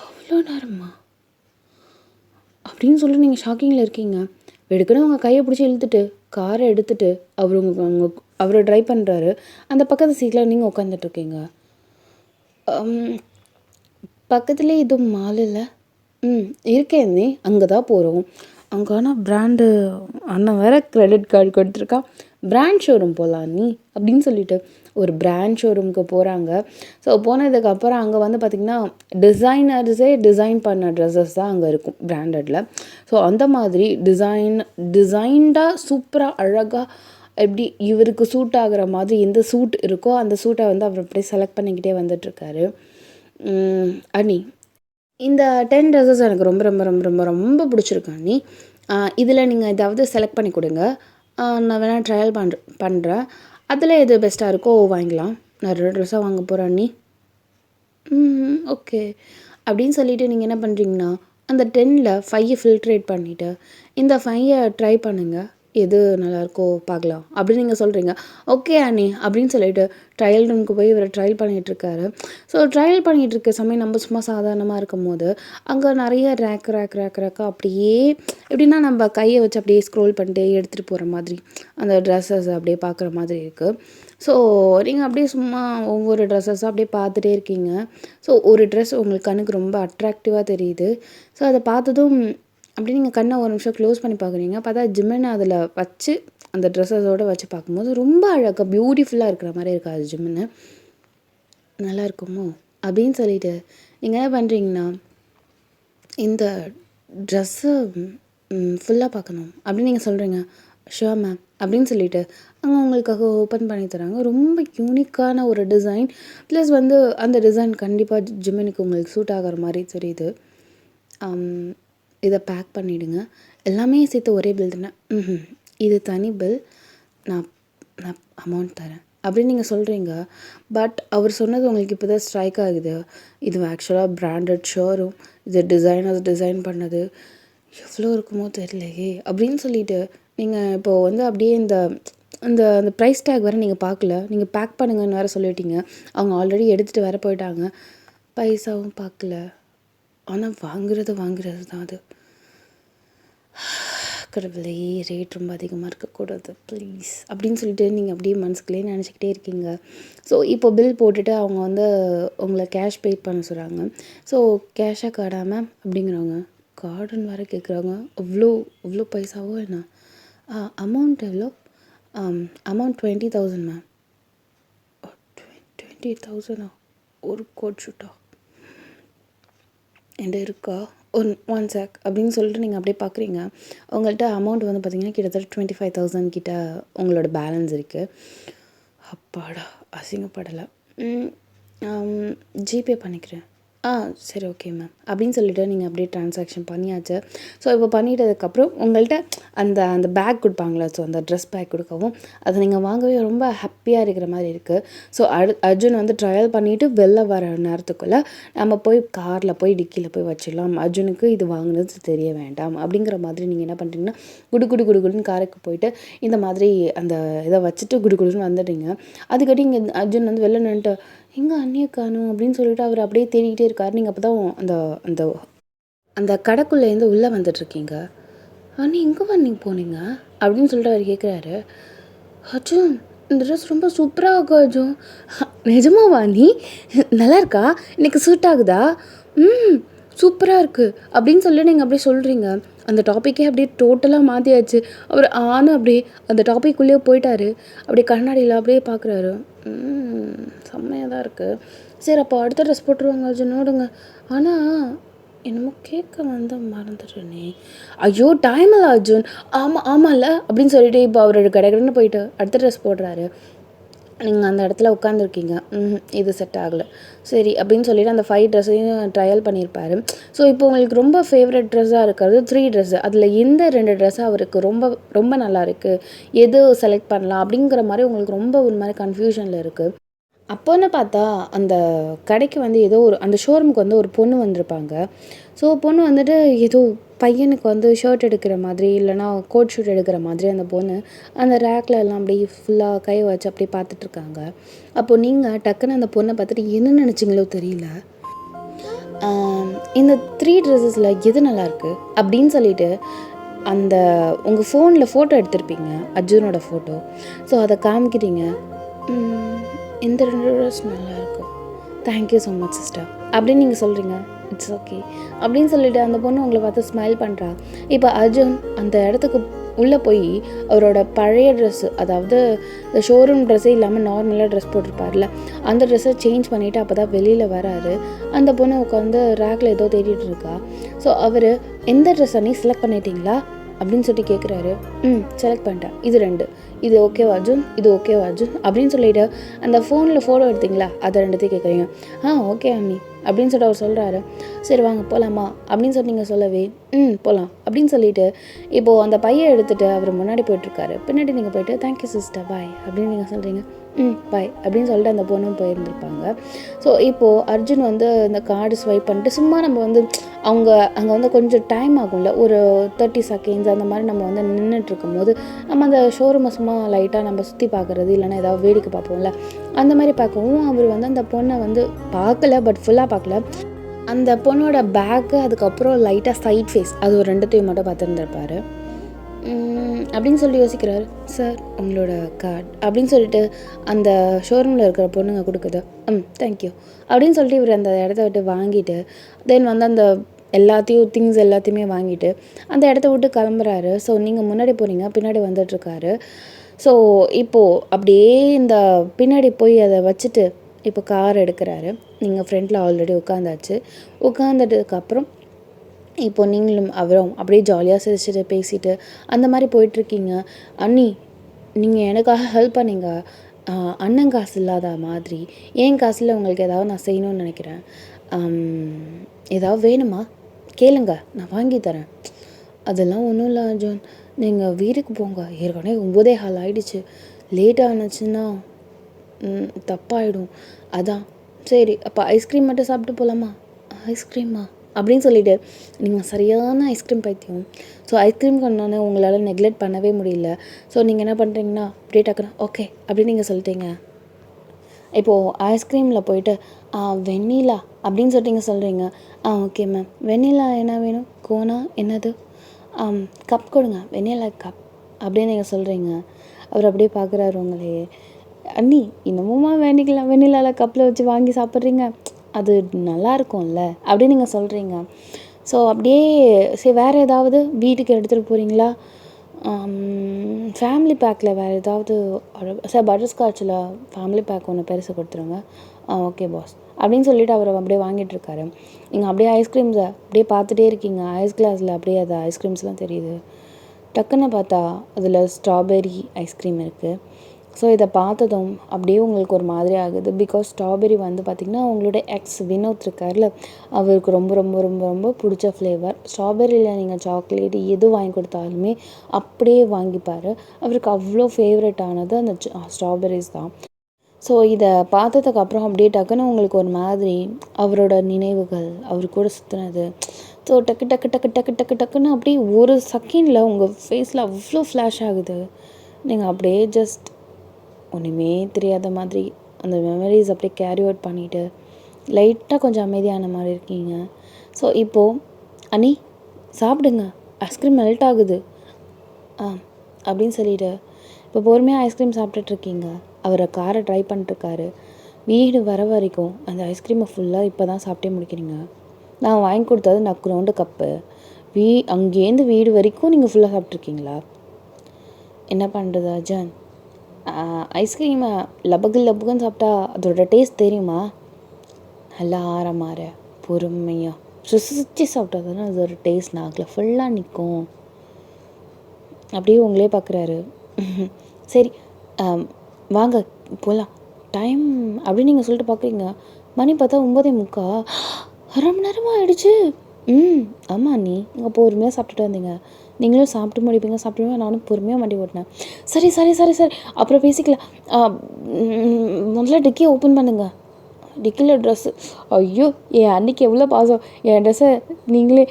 அவ்வளோ நேரமா அப்படின்னு சொல்லி நீங்கள் ஷாக்கிங்கில் இருக்கீங்க. எடுக்கணும் உங்கள் கையை பிடிச்சி இழுத்துட்டு காரை எடுத்துகிட்டு அவர் ட்ரைவ் பண்ணுறாரு. அந்த பக்கத்து சீட்டில் நீங்கள் உட்காந்துட்ருக்கீங்க. பக்கத்துலேயே இதுவும் மால் இல்லை? இருக்கேன் நீ, அங்கே தான் போகிறோம். அங்கே ஆனால் பிராண்டு அண்ணன் வேறு க்ரெடிட் கார்டு கொடுத்துருக்கான், பிராண்ட் ஷோரூம் போகலாம் நீ அப்படின்னு சொல்லிட்டு ஒரு பிராண்ட் ஷோரூமுக்கு போகிறாங்க. ஸோ போனதுக்கப்புறம் அங்கே வந்து பார்த்திங்கன்னா டிசைனர்ஸே டிசைன் பண்ண ட்ரெஸ்ஸஸ் தான் அங்கே இருக்கும் பிராண்டடில். ஸோ அந்த மாதிரி டிசைன்டாக சூப்பராக அழகாக எப்படி இவருக்கு சூட் ஆகிற மாதிரி எந்த சூட் இருக்கோ அந்த சூட்டை வந்து அவர் அப்படியே செலக்ட் பண்ணிக்கிட்டே வந்துட்டுருக்காரு. அண்ணி, இந்த 10 ட்ரெஸ்ஸஸ் எனக்கு ரொம்ப ரொம்ப ரொம்ப ரொம்ப ரொம்ப பிடிச்சிருக்கு அண்ணி. இதில் நீங்கள் ஏதாவது செலக்ட் பண்ணி கொடுங்க. நான் வேணால் ட்ரையல் பண்ணுறேன். அதில் எது பெஸ்ட்டாக இருக்கோ வாங்கிக்கலாம். நான் 2 ட்ரெஸ்ஸாக வாங்க போகிறேன் அண்ணி. ஓகே. அப்படின்னு சொல்லிவிட்டு நீங்கள் என்ன பண்ணுறீங்கன்னா, அந்த 10ல் 5 ஃபில்ட்ரேட் பண்ணிவிட்டு இந்த 5 ட்ரை பண்ணுங்கள். எது நல்லாயிருக்கோ பார்க்கலாம் அப்படின்னு நீங்கள் சொல்கிறீங்க. ஓகே அண்ணி அப்படின்னு சொல்லிட்டு ட்ரையல் ரூமுக்கு போய் இவர் ட்ரையல் பண்ணிகிட்ருக்காரு. ஸோ ட்ரையல் பண்ணிகிட்ருக்க சமயம் நம்ம சும்மா சாதாரணமாக இருக்கும்போது அங்கே நிறைய ரேக்காக அப்படியே எப்படின்னா நம்ம கையை வச்சு அப்படியே ஸ்க்ரோல் பண்ணிட்டு எடுத்துகிட்டு போகிற மாதிரி அந்த ட்ரெஸ்ஸஸ் அப்படியே பார்க்குற மாதிரி இருக்குது. ஸோ நீங்கள் அப்படியே சும்மா ஒவ்வொரு ட்ரெஸ்ஸஸாக அப்படியே பார்த்துட்டே இருக்கீங்க. ஸோ ஒரு ட்ரெஸ் உங்களுக்கு கண்ணுக்கு ரொம்ப அட்ராக்டிவாக தெரியுது. ஸோ அதை பார்த்ததும் அப்படியே நீங்கள் கண்ணை ஒரு நிமிஷம் க்ளோஸ் பண்ணி பார்க்குறீங்க. பார்த்தா ஜிம்மினை அதில் வச்சு அந்த ட்ரெஸ்ஸஸோடு வச்சு பார்க்கும்போது ரொம்ப அழகாக பியூட்டிஃபுல்லாக இருக்கிற மாதிரி இருக்காது அது ஜிம்மின்னு. நல்லா இருக்குமோ அப்படின்னு சொல்லிட்டு நீங்கள் என்ன பண்ணுறீங்கன்னா, இந்த ட்ரெஸ்ஸை ஃபுல்லாக பார்க்கணும் அப்படின்னு நீங்கள் சொல்கிறீங்க. ஷுவர் மேம் அப்படின்னு சொல்லிட்டு அங்கே உங்களுக்காக ஓப்பன் பண்ணி தராங்க. ரொம்ப யூனிக்கான ஒரு டிசைன். ப்ளஸ் வந்து அந்த டிசைன் கண்டிப்பாக ஜிம்மினுக்கு உங்களுக்கு சூட் ஆகிற மாதிரி தெரியுது. இதை பேக் பண்ணிவிடுங்க. எல்லாமே சேர்த்து ஒரே பில் தானே? இது தனி பில். நான் நான் அமௌண்ட் தரேன் அப்படின்னு நீங்கள் சொல்கிறீங்க. பட் அவர் சொன்னது உங்களுக்கு இப்போ தான் ஸ்ட்ரைக் ஆகுது. இது ஆக்சுவலாக பிராண்டட் ஷோரூம். இது டிசைனர்ஸ் டிசைன் பண்ணது. எவ்வளோ இருக்குமோ தெரியலையே அப்படின்னு சொல்லிட்டு நீங்கள் இப்போது வந்து அப்படியே இந்த அந்த அந்த ப்ரைஸ் டேக் வேறு நீங்கள் பார்க்கல. நீங்கள் பேக் பண்ணுங்கன்னு வேறு சொல்லிட்டீங்க. அவங்க ஆல்ரெடி எடுத்துகிட்டு வேறு போயிட்டாங்க. பைசாவும் பார்க்கல. ஆனால் வாங்குறது தான் அது. கடவுளே, ரேட் ரொம்ப அதிகமாக இருக்கக்கூடாது ப்ளீஸ் அப்படின்னு சொல்லிட்டு நீங்கள் அப்படியே மனசுக்குள்ளேயே நினச்சிக்கிட்டே இருக்கீங்க. ஸோ இப்போ பில் போட்டுட்டு அவங்க வந்து உங்களை கேஷ் பே பண்ண சொல்கிறாங்க. ஸோ கேஷாக கார்டா மேம் அப்படிங்கிறவங்க. கார்டுன்னு வேறு கேட்குறாங்க. அவ்வளோ பைசாவோ என்ன? அமௌண்ட் எவ்வளோ? Amount 20,000 ma'am. 20,000 ஒரு கோட் ஷூட்டா என்கிட்ட இருக்கா? ஒன் செக் அப்படின்னு சொல்லிட்டு நீங்கள் அப்படியே பார்க்குறீங்க. உங்கள்கிட்ட அமௌண்ட் வந்து பார்த்திங்கன்னா கிட்டத்தட்ட 25,000 கிட்ட உங்களோட பேலன்ஸ் இருக்குது. அப்பாடா, அசிங்கப்படலை. ஜிபே பண்ணிக்கிறேன். சரி ஓகே மேம் அப்படின்னு சொல்லிவிட்டு நீங்கள் அப்படியே ட்ரான்சாக்ஷன் பண்ணியாச்சு. ஸோ இப்போ பண்ணிட்டதுக்கப்புறம் உங்கள்கிட்ட அந்த பேக் கொடுப்பாங்களா, ஸோ அந்த ட்ரெஸ் பேக் கொடுக்கவும் அதை நீங்கள் வாங்கவே ரொம்ப ஹாப்பியாக இருக்கிற மாதிரி இருக்குது. ஸோ அர்ஜுன் வந்து ட்ரையல் பண்ணிவிட்டு வெளில வர நேரத்துக்குள்ளே நம்ம போய் காரில் போய் டிக்கியில் போய் வச்சிடலாம், அர்ஜுனுக்கு இது வாங்கினது தெரிய வேண்டாம் அப்படிங்கிற மாதிரி நீங்கள் என்ன பண்ணுறீங்கன்னா குடுன்னு காருக்கு போயிட்டு இந்த மாதிரி அந்த இதை வச்சுட்டு குடுன்னு வந்துடுறீங்க. அதுக்கடி இங்கே அர்ஜுன் வந்து வெளில நின்றுட்டு எங்கே அண்ணியை காணும் அப்படின்னு சொல்லிட்டு அவர் அப்படியே தேடிக்கிட்டே இருக்கார். நீங்கள் அப்போ தான் அந்த அந்த அந்த கடைக்குள்ளேருந்து உள்ளே வந்துட்டுருக்கீங்க. அண்ணி எங்கே நீங்கள் போனீங்க அப்படின்னு சொல்லிட்டு அவர் கேட்குறாரு. அர்ஜுன், இந்த ட்ரெஸ் ரொம்ப சூப்பராக இருக்கும் அர்ஜுன். நிஜமாவா நீ? நல்லா இருக்கா? எனக்கு சூட் ஆகுதா? சூப்பராக இருக்குது அப்படின்னு சொல்லி நீங்கள் அப்படியே சொல்கிறீங்க. அந்த டாப்பிக்கே அப்படியே டோட்டலாக மாற்றியாச்சு. அவர் அப்படியே அந்த டாப்பிக்குள்ளேயே போயிட்டார். அப்படியே கண்ணாடியில் அப்படியே பார்க்குறாரு. செம்மையாக தான் இருக்குது. சரி அப்போ அடுத்த ட்ரெஸ் போட்டுருவாங்க அர்ஜுன், ஓடுங்க. ஆனால் என்னமோ கேட்க வந்து மறந்துடுறேனே. ஐயோ டைம் இல்லை அர்ஜுன். ஆமாம்ல அப்படின்னு சொல்லிட்டு இப்போ அவரோட கடைன்னு போயிட்டு அடுத்த ட்ரெஸ் போடுறாரு. நீங்கள் அந்த இடத்துல உட்காந்துருக்கீங்க. இது செட் ஆகலை. சரி அப்படின்னு சொல்லிவிட்டு அந்த 5 ட்ரெஸ்ஸையும் ட்ரையல் பண்ணியிருப்பார். ஸோ இப்போ உங்களுக்கு ரொம்ப ஃபேவரட் ட்ரெஸ்ஸாக இருக்கிறது 3 ட்ரெஸ்ஸு. அதில் எந்த 2 ட்ரெஸ்ஸு அவருக்கு ரொம்ப ரொம்ப நல்லா இருக்குது, எது செலக்ட் பண்ணலாம் அப்படிங்கிற மாதிரி உங்களுக்கு ரொம்ப ஒரு மாதிரி கன்ஃபியூஷனில் இருக்குது. அப்போன்னு பார்த்தா அந்த கடைக்கு வந்து ஏதோ அந்த ஷோரூமுக்கு வந்து ஒரு பொண்ணு வந்திருப்பாங்க. ஸோ பொண்ணு வந்துட்டு ஏதோ பையனுக்கு வந்து ஷர்ட் எடுக்கிற மாதிரி இல்லைனா கோட் ஷூட் எடுக்கிற மாதிரி அந்த பொண்ணு அந்த ரேக்கில் எல்லாம் அப்படியே ஃபுல்லாக கை வச்சு அப்படியே பார்த்துட்ருக்காங்க. அப்போது நீங்கள் டக்குன்னு அந்த பொண்ணை பார்த்துட்டு என்ன நினச்சிங்களோ தெரியல, இந்த 3 ட்ரெஸ்ஸஸில் எது நல்லாயிருக்கு அப்படின்னு சொல்லிட்டு அந்த உங்கள் ஃபோனில் ஃபோட்டோ எடுத்திருப்பீங்க, அர்ஜுனோட ஃபோட்டோ. ஸோ அதை காமிக்கிறீங்க. இந்த 2 ட்ரெஸ் நல்லாயிருக்கும், தேங்க்யூ ஸோ மச் சிஸ்டர் அப்படின்னு நீங்கள் சொல்கிறீங்க. இட்ஸ் ஓகே அப்படின்னு சொல்லிவிட்டு அந்த பொண்ணு உங்களை பார்த்து ஸ்மைல் பண்ணுறா. இப்போ அர்ஜுன் அந்த இடத்துக்கு உள்ளே போய் அவரோட பழைய ட்ரெஸ்ஸு, அதாவது இந்த ஷோரூம் ட்ரெஸ்ஸே இல்லாமல் நார்மலாக ட்ரெஸ் போட்டிருப்பார்ல அந்த ட்ரெஸ்ஸை சேஞ்ச் பண்ணிவிட்டு அப்போ தான் வெளியில் வராரு. அந்த பொண்ணு உட்காந்து ரேக்கில் ஏதோ தேடிட்டு இருக்கா. ஸோ அவர் எந்த ட்ரெஸ்ஸை நீ செலக்ட் பண்ணிட்டீங்களா அப்படின்னு சொல்லிட்டு கேட்குறாரு. செலக்ட் பண்ணிட்டேன், இது 2, இது ஓகேவா அர்ஜுன், இது ஓகேவா அர்ஜுன் அப்படின்னு சொல்லிவிட்டு அந்த ஃபோனில் ஃபோட்டோ எடுத்திங்களா அதை 2த்தையும் கேட்குறீங்க. ஓகே அண்ணி அப்படின்னு சொல்லிட்டு அவர் சொல்கிறாரு. சரி வாங்க போகலாமா அப்படின்னு சொல்லி நீங்கள் சொல்லவே போகலாம் அப்படின்னு சொல்லிட்டு இப்போது அந்த பையை எடுத்துகிட்டு அவர் முன்னாடி போயிட்டுருக்காரு. பின்னாடி நீங்கள் போயிட்டு தேங்க்யூ சிஸ்டர் பாய் அப்படின்னு நீங்கள் சொல்கிறீங்க. பாய் அப்படின்னு சொல்லிட்டு அந்த பொண்ணும் போயிருந்துருப்பாங்க. ஸோ இப்போது அர்ஜுன் வந்து இந்த கார்டு ஸ்வைப் பண்ணிட்டு சும்மா நம்ம வந்து அவங்க அங்கே வந்து கொஞ்சம் டைம் ஆகும்ல, ஒரு 30 செகண்ட்ஸ் அந்த மாதிரி நம்ம வந்து நின்றுட்டுருக்கும் போது நம்ம அந்த ஷோரூமை சும்மா லைட்டாக நம்ம சுற்றி பார்க்குறது இல்லைன்னா ஏதாவது வேடிக்கை பார்ப்போம்ல, அந்த மாதிரி பார்க்கவும் அவர் வந்து அந்த பொண்ணை வந்து பார்க்கல, பட் ஃபுல்லாக பார்க்கல. அந்த பொண்ணோட பேக்கு அதுக்கப்புறம் லைட்டாக சைட் ஃபேஸ் அது ஒரு 2த்தையும் மட்டும் பார்த்துருந்துருப்பாரு. அப்படின்னு சொல்லி யோசிக்கிறாரு. சார் உங்களோட கார்டு அப்படின்னு சொல்லிட்டு அந்த ஷோரூமில் இருக்கிற பொண்ணுங்க கொடுக்குது. தேங்க்யூ அப்படின்னு சொல்லிட்டு இவர் அந்த இடத்த விட்டு வாங்கிட்டு தென் வந்து அந்த திங்ஸ் எல்லாத்தையுமே வாங்கிட்டு அந்த இடத்த விட்டு கிளம்புறாரு. ஸோ நீங்கள் முன்னாடி போகிறீங்க, பின்னாடி வந்துட்டுருக்காரு. ஸோ இப்போது அப்படியே இந்த பின்னாடி போய் அதை வச்சுட்டு இப்போ கார் எடுக்கிறாரு. நீங்கள் ஃப்ரண்ட்டில் ஆல்ரெடி உட்காந்தாச்சு. உட்காந்துட்டதுக்கப்புறம் இப்போ நீங்களும் அவரும் அப்படியே ஜாலியாக சிரிச்சுட்டு பேசிட்டு அந்த மாதிரி போயிட்டுருக்கீங்க. அண்ணி நீங்கள் எனக்காக ஹெல்ப் பண்ணீங்க, அண்ணன் காசு இல்லாத மாதிரி என் காசில் உங்களுக்கு ஏதாவது நான் செய்யணும்னு நினைக்கிறேன். ஏதாவது வேணுமா கேளுங்க, நான் வாங்கி தரேன். அதெல்லாம் ஒன்றும் இல்லை அர்ஜுன், நீங்கள் வீட்டுக்கு போங்க, ஏற்கனவே 9:15 ஆகிடுச்சு, லேட் ஆனுச்சுன்னா தப்பாயிடும். அதான் சரி அப்போ ஐஸ்கிரீம் மட்டும் சாப்பிட்டு போகலாமா? ஐஸ்கிரீமா அப்படின்னு சொல்லிட்டு நீங்கள் சரியான ஐஸ்கிரீம் பைத்தியம். ஸோ ஐஸ்கிரீம் கொண்டாந்து உங்களால் நெக்லெக்ட் பண்ணவே முடியல. ஸோ நீங்கள் என்ன பண்ணுறீங்கன்னா அப்படியே டக்குன்னு ஓகே அப்படின்னு நீங்கள் சொல்லிட்டீங்க. இப்போது ஐஸ்கிரீமில் போயிட்டு வெண்ணிலா அப்படின்னு சொல்லிட்டு நீங்கள் சொல்கிறீங்க. ஓகே மேம், வெண்ணிலா என்ன வேணும்? கோனா என்னது? கப் கொடுங்க, வெண்ணிலா கப் அப்படின்னு நீங்கள் சொல்கிறீங்க. அவர் அப்படியே பார்க்குறாரு உங்களே. அண்ணி இன்னமுமா வெண்ணிலாவில் கப்பில் வச்சு வாங்கி சாப்பிட்றீங்க, அது நல்லா இருக்கும்ல அப்படின்னு நீங்கள் சொல்கிறீங்க. ஸோ அப்படியே சரி வேறு ஏதாவது வீட்டுக்கு எடுத்துகிட்டு போகிறீங்களா? ஃபேமிலி பேக்கில் வேறு ஏதாவது சார் பட்டர்ஸ்காட்சில் ஃபேமிலி பேக் ஒன்று பெருசு கொடுத்துருங்க. ஓகே பாஸ் அப்படின்னு சொல்லிவிட்டு அவர் அப்படியே வாங்கிட்டுருக்காரு. நீங்கள் அப்படியே ஐஸ்கிரீம்ஸை அப்படியே பார்த்துட்டே இருக்கீங்க. ஐஸ் கிளாஸில் அப்படியே அது ஐஸ்கிரீம்ஸ்லாம் தெரியுது. டக்குன்னு பார்த்தா அதில் ஸ்ட்ராபெரி ஐஸ்கிரீம் இருக்குது. ஸோ இதை பார்த்ததும் அப்படியே உங்களுக்கு ஒரு மாதிரி ஆகுது. பிகாஸ் ஸ்ட்ராபெரி வந்து பார்த்திங்கன்னா உங்களோட வினோத் இருக்கார்ல, அவருக்கு ரொம்ப ரொம்ப ரொம்ப ரொம்ப பிடிச்ச ஃப்ளேவர். ஸ்ட்ராபெரியில் நீங்கள் சாக்லேட் எது வாங்கி கொடுத்தாலுமே அப்படியே வாங்கிப்பார். அவருக்கு அவ்வளோ ஃபேவரட்டானது அந்த ஸ்ட்ராபெரிஸ் தான். ஸோ இதை பார்த்ததுக்கப்புறம் அப்படியே டக்குன்னு உங்களுக்கு ஒரு மாதிரி அவரோட நினைவுகள், அவர் கூட சுற்றுனது, ஸோ டக்கு டக்கு டக்கு டக்கு டக்கு டக்குன்னு அப்படியே ஒரு செகண்டில் உங்கள் ஃபேஸில் அவ்வளோ ஃப்ளாஷ் ஆகுது. நீங்கள் அப்படியே ஜஸ்ட் ஒன்றுமே தெரியாத மாதிரி அந்த மெமரிஸ் அப்படியே கேரி அவுட் பண்ணிவிட்டு லைட்டாக கொஞ்சம் அமைதியான மாதிரி இருக்கீங்க. ஸோ இப்போது அண்ணி சாப்பிடுங்க, ஐஸ்கிரீம் மெல்ட் ஆகுது அப்படின்னு சொல்லிவிட்டு இப்போ பொறுமையாக ஐஸ்கிரீம் சாப்பிட்டுட்ருக்கீங்க. அவரை காரை ட்ரை பண்ணிட்டுருக்காரு. வீடு வர வரைக்கும் அந்த ஐஸ்கிரீமை ஃபுல்லாக இப்போ தான் சாப்பிட்டே முடிக்கிறீங்க. நான் வாங்கி கொடுத்தது நக்குரோண்டு கப்பு. அங்கேருந்து வீடு வரைக்கும் நீங்கள் ஃபுல்லாக சாப்பிட்ருக்கீங்களா? என்ன பண்ணுறது அர்ஜுன், ஐஸ்கிரீமை லபக்குன்னு சாப்பிட்டா அதோட டேஸ்ட் தெரியுமா? நல்லா ஆற பொறுமையாக ருசிச்சு சாப்பிட்டா தானே அதோட டேஸ்ட் நாக்கில் ஃபுல்லாக நிற்கும். அப்படியே உங்களே பார்க்குறாரு. சரி வாங்க போகலாம் டைம் அப்படின்னு நீங்கள் சொல்லிட்டு பார்க்குறீங்க. மணி பார்த்தா 9:45, அரை மணி நேரமாக ஆகிடுச்சு. ஆமாம் நீ நீங்கள் பொறுமையாக சாப்பிட்டுட்டு வந்தீங்க, நீங்களும் சாப்பிட்டு முடிப்பீங்க, நானும் பொறுமையாக வண்டி ஓட்டினேன். சரி சரி சரி சரி அப்புறம் பேசிக்கலாம். முதல்ல டிக்கியை ஓப்பன் பண்ணுங்க. டிக்கியில் ட்ரெஸ்ஸு, ஐயோ என் அன்றைக்கி எவ்வளோ பாசம், என் ட்ரெஸ்ஸை நீங்களே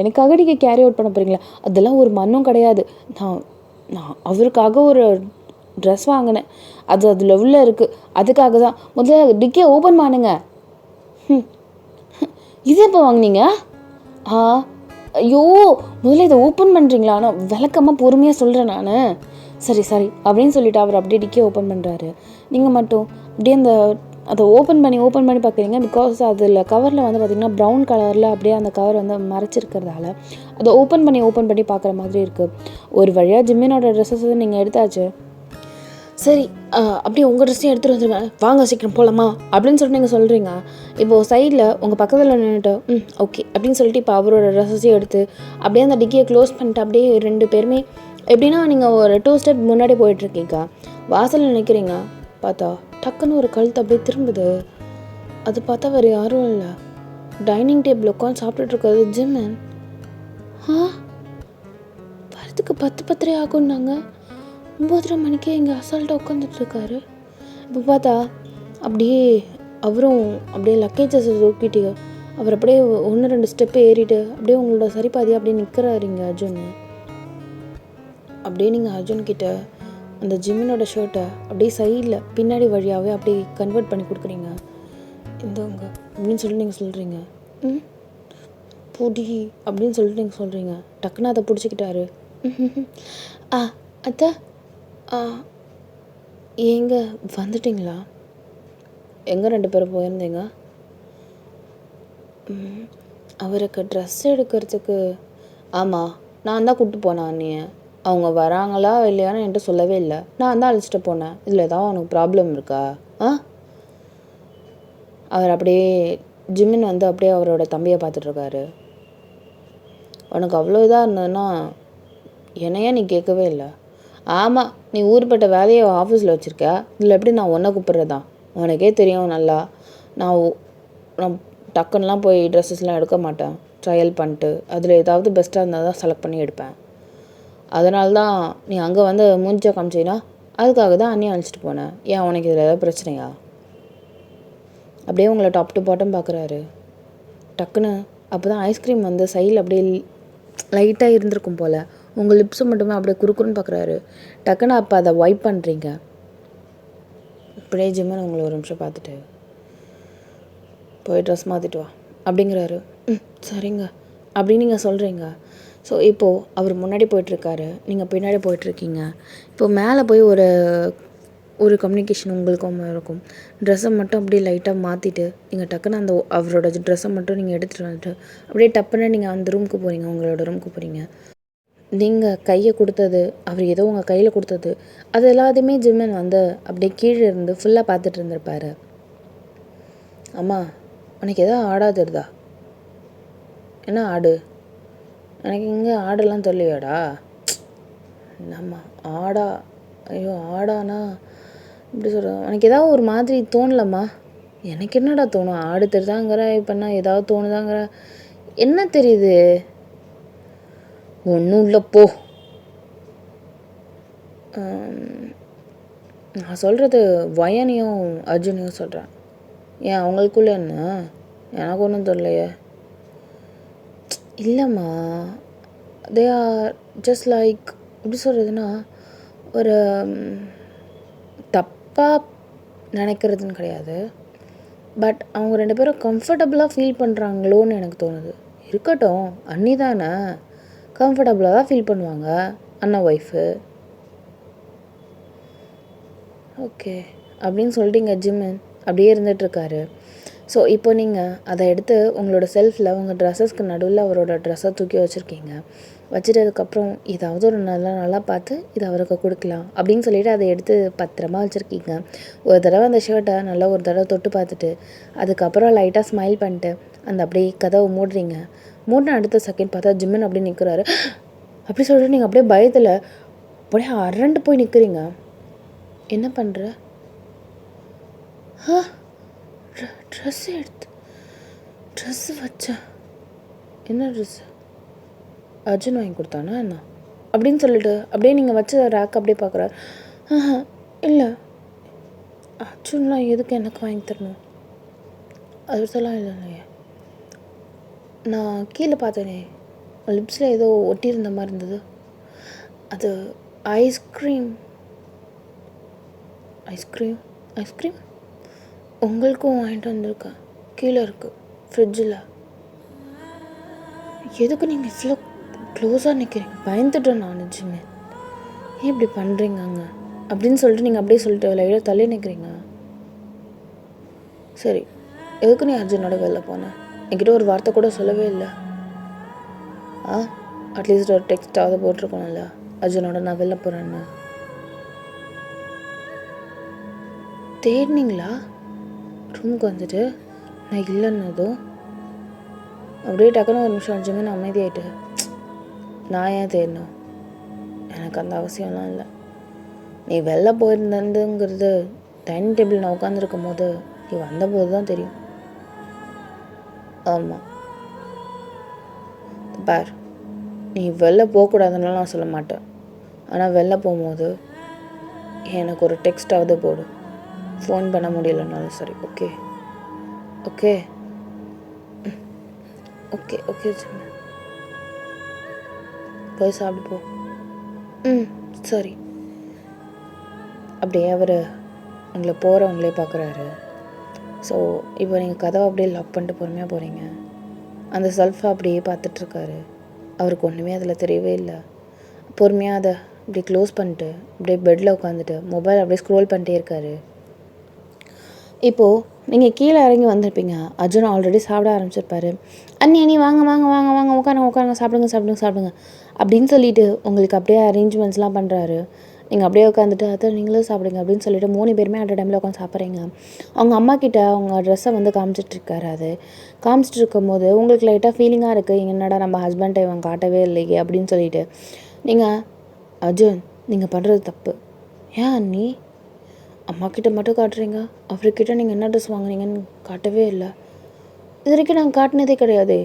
எனக்காக நீங்கள் கேரி அவுட் பண்ண போகிறீங்களா? அதெல்லாம் ஒரு மண்ணும் கிடையாது. நான் அவருக்காக ஒரு ட்ரெஸ் வாங்கினேன், அது அதில் உள்ள இருக்குது, அதுக்காக தான். முதல்ல டிக்கியை ஓப்பன் பண்ணுங்க. இது எப்போ வாங்கினீங்க? ஐயோ முதல்ல இதை ஓப்பன் பண்ணுறீங்களா? நான் விளக்கமாக பொறுமையாக சொல்கிறேன் நான். சரி சரி அப்படின்னு சொல்லிவிட்டு அவர் அப்படியே டிக்கியை ஓப்பன் பண்ணுறாரு. நீங்கள் மட்டும் அப்படியே அதை ஓப்பன் பண்ணி பார்க்குறீங்க. பிகாஸ் அதில் கவரில் வந்து பார்த்திங்கன்னா ப்ரௌன் கலரில் அப்படியே அந்த கவர் வந்து மறைச்சிருக்கிறதால அதை ஓப்பன் பண்ணி பார்க்குற மாதிரி இருக்குது. ஒரு வழியாக ஜிம்மினோட ட்ரெஸ்ஸஸ் நீங்கள் எடுத்தாச்சு. சரி அப்படியே உங்கள் ட்ரெஸ்ஸையும் எடுத்துகிட்டு வந்துருங்க, வாங்க சீக்கிரம் போகலாமா அப்படின்னு சொல்லிட்டு நீங்கள் சொல்கிறீங்க. இப்போது சைடில் உங்கள் பக்கத்தில் நின்றுட்டு ஓகே அப்படின்னு சொல்லிட்டு இப்போ அவரோட ட்ரெஸ்ஸையும் எடுத்து அப்படியே அந்த டிக்கியை க்ளோஸ் பண்ணிட்டு அப்படியே 2 பேருமே எப்படின்னா நீங்கள் ஒரு 2 ஸ்டெப் முன்னாடி போயிட்டுருக்கீங்க. வாசலில் நிற்கிறீங்க, பார்த்தா டக்குன்னு ஒரு கழுத்து அப்படியே திரும்புது. அது பார்த்தா வேறு யாரும் இல்லை, டைனிங் டேபிள் உட்காந்து சாப்பிட்டுட்டு இருக்காது ஜிம்மன். வரதுக்கு 10 ஆகும்னாங்க, 9:30 மணிக்கே இங்கே அசால்ட்டாக உட்காந்துட்டு இருக்காரு. இப்போ பார்த்தா அப்படியே அவரும் அப்படியே லக்கேஜஸ் தூக்கிட்டு அவர் அப்படியே 1-2 ஸ்டெப்பு ஏறிட்டு அப்படியே உங்களோட சரிபாதியாக அப்படியே நிற்கிறாருங்க அர்ஜுன். அப்படியே நீங்கள் அர்ஜுன்கிட்ட அந்த ஜிம்மனோட ஷர்ட்டை அப்படியே சைடில் பின்னாடி வழியாகவே அப்படியே கன்வெர்ட் பண்ணி கொடுக்குறீங்க. இந்தவங்க அப்படின்னு சொல்லிட்டு நீங்கள் சொல்கிறீங்க. பொடி அப்படின்னு சொல்லிட்டு நீங்கள் சொல்கிறீங்க. டக்குன்னு அதை பிடிச்சிக்கிட்டாரு. அத்தை எங்க வந்துட்டிங்களா? எங்கே 2 பேரும் போயிருந்தீங்க? அவருக்கு ட்ரெஸ் எடுக்கிறதுக்கு. ஆமாம், நான் தான் கூப்பிட்டு போனேன் அண்ணியை. அவங்க வராங்களா இல்லையான்னு என்கிட்ட சொல்லவே இல்லை. நான் தான் அழைச்சிட்டு போனேன். இதில் ஏதாவது உனக்கு ப்ராப்ளம் இருக்கா? அவர் அப்படியே ஜிம்மின் வந்து அப்படியே அவரோட தம்பியை பார்த்துட்ருக்காரு. உனக்கு அவ்வளோ இதாக இருந்ததுன்னா என்னையா நீ கேட்கவே இல்லை? ஆமாம், நீ ஊர்பட்ட வேலையை ஆஃபீஸில் வச்சுருக்க, இதில் எப்படி நான் ஒன்றை கூப்பிட்றதா? உனக்கே தெரியும் நல்லா. நான் டக்குன்னெலாம் போய் ட்ரெஸ்ஸஸ்லாம் எடுக்க மாட்டேன். ட்ரையல் பண்ணிட்டு அதில் ஏதாவது பெஸ்ட்டாக இருந்தால் தான் செலக்ட் பண்ணி எடுப்பேன். அதனால தான் நீ அங்கே வந்து மூஞ்சா காமிச்சின்னா அதுக்காக தான் அண்ணியை அழைச்சிட்டு போனேன். ஏன் உனக்கு இதில் ஏதாவது பிரச்சனையா? அப்படியே உங்களை டாப் டு பாட்டம் பார்க்குறாரு. டக்குன்னு அப்போ தான் ஐஸ்கிரீம் வந்து சைடில் அப்படியே லைட்டாக இருந்திருக்கும் போல். உங்கள் லிப்ஸு மட்டுமே அப்படியே குறுக்குன்னு பார்க்குறாரு. டக்குன்னு அப்போ அதை வைப் பண்ணுறீங்க. இப்படியே ஜிம்மன் உங்களை ஒரு நிமிஷம் பார்த்துட்டு போய் ட்ரெஸ் மாற்றிட்டு வா அப்படிங்கிறாரு. சரிங்க அப்படின்னு நீங்கள் சொல்கிறீங்க. ஸோ இப்போது அவர் முன்னாடி போயிட்டுருக்காரு, நீங்கள் பின்னாடி போயிட்டுருக்கீங்க. இப்போது மேலே போய் ஒரு கம்யூனிகேஷன் உங்களுக்கும் இருக்கும். ட்ரெஸ்ஸை மட்டும் அப்படியே லைட்டாக மாற்றிட்டு நீங்கள் டக்குன்னு அந்த அவரோட ட்ரெஸ்ஸை மட்டும் நீங்கள் எடுத்துகிட்டு வந்துட்டு அப்படியே டப்புன்னு நீங்கள் அந்த ரூமுக்கு போகிறீங்க, உங்களோட ரூமுக்கு போகிறீங்க. நீங்கள் கையை கொடுத்தது, அவர் ஏதோ உங்கள் கையில் கொடுத்தது, அது எல்லாத்தையுமே ஜிம்மன் வந்து அப்படியே கீழே இருந்து ஃபுல்லாக பார்த்துட்டு இருந்திருப்பார். அம்மா உனக்கு எதோ ஆடாது இருந்தா? என்ன ஆடு? எனக்கு இங்கே ஆடெல்லாம் தெரியலையாடா? என்னம்மா ஆடா? ஐயோ ஆடானா இப்படி சொல்கிறேன். உனக்கு ஏதாவது ஒரு மாதிரி தோணலம்மா? எனக்கு என்னடா தோணும்? ஆடு தெரியுதாங்கிற, இப்போன்னா ஏதாவது தோணுதாங்கிற, என்ன தெரியுது? ஒன்றும் இல்லை போ. நான் சொல்கிறது வயனையும் அர்ஜுனையும் சொல்கிறேன். ஏன் அவங்களுக்குள்ள என்ன? எனக்கு ஒன்றும் தெரியலையே. இல்லைம்மா, தே ஆர் ஜஸ்ட் லைக் எப்படி சொல்கிறதுனா ஒரு தப்பாக நினைக்கிறதுன்னு கிடையாது. பட் அவங்க 2 பேரும் கம்ஃபர்டபுளாக ஃபீல் பண்ணுறாங்களோன்னு எனக்கு தோணுது. இருக்கட்டும், அண்ணி தானே, கம்ஃபர்டபுளாக தான் ஃபீல் பண்ணுவாங்க அண்ணன் ஒய்ஃபு. ஓகே அப்படின்னு சொல்லிட்டு ஜிம்மன் அப்படியே இருந்துகிட்ருக்காரு. ஸோ இப்போ நீங்கள் அதை எடுத்து உங்களோட செல்ஃபில் உங்கள் ட்ரெஸ்ஸஸ்க்கு நடுவில் அவரோட ட்ரெஸ்ஸை தூக்கி வச்சுருக்கீங்க. வச்சுட்டதுக்கப்புறம் ஏதாவது ஒரு நல்லா பார்த்து இதை அவருக்கு கொடுக்கலாம் அப்படின்னு சொல்லிவிட்டு அதை எடுத்து பத்திரமா வச்சுருக்கீங்க. ஒரு தடவை அந்த ஷர்ட்டை நல்லா ஒரு தடவை தொட்டு பார்த்துட்டு அதுக்கப்புறம் லைட்டாக ஸ்மைல் பண்ணிட்டு அந்த அப்படியே கதவை மூடுறீங்க. மூடின அடுத்த செகண்ட் பார்த்தா ஜிம்மன் அப்படியே நிற்கிறாரு. அப்படி சொல்லிட்டு நீங்கள் அப்படியே பயத்தில் அப்படியே அரண்டு போய் நிற்கிறீங்க. என்ன பண்ணுற? ட்ரெஸ்ஸு வச்சேன். என்ன ட்ரெஸ்ஸு? அர்ஜுன் வாங்கி கொடுத்தானா என்ன அப்படின்னு சொல்லிட்டு அப்படியே நீங்கள் வச்ச ரேக் அப்படியே பார்க்குறாரு. இல்லை, அர்ஜுன்லாம் எதுக்கு எனக்கு வாங்கி தரணும்? அதெல்லாம் இல்லையே, நான் கீழே பார்த்தேனே லிப்ஸில் ஏதோ ஒட்டியிருந்த மாதிரி இருந்தது. அது ஐஸ்கிரீம் உங்களுக்கும் வாங்கிட்டு வந்திருக்கேன். கீழே இருக்குது ஃப்ரிட்ஜில். எதுக்கு நீங்கள் இவ்வளோ க்ளோஸாக நிற்கிறீங்க? பயந்துட்டேன் நான் நிஜமே. ஏன் இப்படி பண்ணுறீங்க அப்படின்னு சொல்லிட்டு நீங்கள் அப்படியே சொல்லிட்டு லைட்டாக தள்ளி நிற்கிறீங்க. சரி, எதுக்கு நீ அர்ஜுனோட வெளில போன? என்கிட்ட ஒரு வார்த்தை கூட சொல்லவே இல்லை. அட்லீஸ்ட் ஒரு டெக்ஸ்ட்டாவது போட்டிருக்கணும்ல, அர்ஜுனோட நான் வெளில போகிறேன்னு. தேடினீங்களா? ரூமுக்கு வந்துட்டு நான் இல்லைன்னதும் அப்படியே டக்குன்னு ஒரு நிமிஷம் அஞ்சுமே நான் அமைதியாயிட்டு, நான் ஏன் தேடணும்? எனக்கு அந்த அவசியம்லாம் இல்லை. நீ வெளில போயிருந்ததுங்கிறது டைனிங் டேபிள் நான் உட்காந்துருக்கும் போது நீ வந்தபோது தான் தெரியும். ஆமாம், பார், நீ வெளில போகக்கூடாதுன்னு நான் சொல்ல மாட்டேன். ஆனால் வெளில போகும்போது எனக்கு ஒரு டெக்ஸ்டாவது போடு. ஃபோன் பண்ண முடியலனாலும் சரி. ஓகே ஓகே ஓகே ஓகே சின்ன, போய் சாப்பிட்டு போ. சரி. அப்படியே அவர் உங்களை போகிறவங்களே பார்க்குறாரு. ஸோ இப்போ நீங்கள் கதவை அப்படியே லாக் பண்ணிட்டு பொறுமையாக போகிறீங்க. அந்த செல்ஃபை அப்படியே பார்த்துட்ருக்காரு. அவருக்கு ஒன்றுமே அதில் தெரியவே இல்லை. பொறுமையாக அதை அப்படியே க்ளோஸ் பண்ணிட்டு அப்படியே பெட்டில் உட்காந்துட்டு மொபைல் அப்படியே ஸ்க்ரோல் பண்ணிட்டே இருக்காரு. இப்போது நீங்கள் கீழே இறங்கி வந்திருப்பீங்க. அர்ஜுன் ஆல்ரெடி சாப்பிட ஆரம்பிச்சிருப்பாரு. அண்ணி வாங்க வாங்க வாங்க வாங்க உட்காருங்க சாப்பிடுங்க அப்படின்னு சொல்லிட்டு உங்களுக்கு அப்படியே அரேஞ்ச்மெண்ட்ஸ்லாம் பண்ணுறாரு. நீங்கள் அப்படியே உட்காந்துட்டு அதை நீங்களும் சாப்பிடுங்க அப்படின்னு சொல்லிட்டு 3 பேருமே அட் டைமில் உட்காந்து சாப்பிட்றீங்க. அவங்க அம்மா கிட்ட அவங்க ட்ரெஸ்ஸை வந்து காமிச்சிட்ருக்காரு. அது காமிச்சிட்டு இருக்கும்போது உங்களுக்கு லைட்டாக ஃபீலிங்காக இருக்குது, என்னடா நம்ம ஹஸ்பண்டை இவன் காட்டவே இல்லையே அப்படின்னு சொல்லிட்டு. நீங்கள் அர்ஜுன், நீங்கள் பண்ணுறது தப்பு. ஏன் அண்ணி அம்மா கிட்ட மட்டும் காட்டுறீங்க, அவர்கிட்ட நீங்கள் என்ன ட்ரெஸ் வாங்குறீங்கன்னு காட்டவே இல்லை? இது வரைக்கும் நான் காட்டினதே கிடையாது.